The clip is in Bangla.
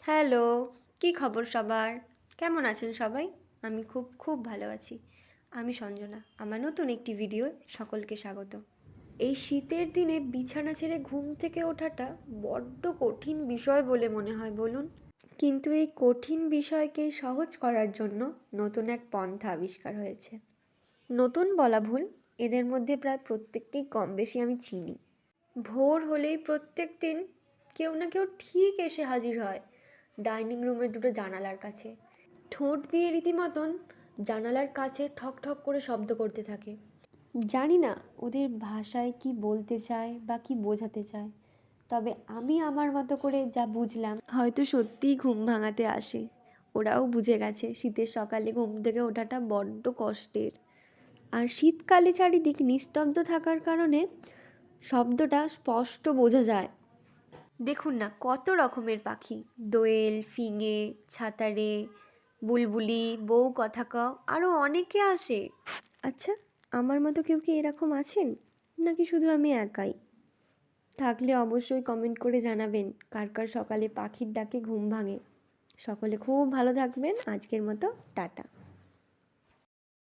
হ্যালো, কী খবর সবার? কেমন আছেন সবাই? আমি খুব খুব ভালো আছি। আমি সঞ্জনা। আমার নতুন একটি ভিডিও সকলকে স্বাগত। এই শীতের দিনে বিছানা ছেড়ে ঘুম থেকে ওঠাটা বড্ড কঠিন বিষয় বলে মনে হয় বলুন? কিন্তু এই কঠিন বিষয়কে সহজ করার জন্য নতুন এক পন্থা আবিষ্কার হয়েছে। নতুন বলা ভুল, এদের মধ্যে প্রায় প্রত্যেককেই কম বেশি আমি চিনি। ভোর হলেই প্রত্যেক দিন কেউ না কেউ ঠিক এসে হাজির হয় ডাইনিং রুমের দুটো জানালার কাছে, ঠোঁট দিয়ে রীতিমতন জানালার কাছে ঠক ঠক করে শব্দ করতে থাকে। জানি না ওদের ভাষায় কি বলতে চায় বা কি বোঝাতে চায়, তবে আমি আমার মতো করে যা বুঝলাম হয়তো সত্যিই ঘুম ভাঙাতে আসে। ওরাও বুঝে গেছে শীতের সকালে ঘুম থেকে ওঠাটা বড্ড কষ্টের, আর শীতকালে চারিদিক নিস্তব্ধ থাকার কারণে শব্দটা স্পষ্ট বোঝা যায়। দেখুন না কত রকমের পাখি, দোয়েল, ফিঙে, ছাতারে, বুলবুলি, বউ কথা কও, আরও অনেকে আসে। আচ্ছা, আমার মতো কেউ কি এরকম আছেন, নাকি শুধু আমি একাই? থাকলে অবশ্যই কমেন্ট করে জানাবেন কার কার সকালে পাখির ডাকে ঘুম ভাঙে। সকলে খুব ভালো থাকবেন। আজকের মতো টাটা।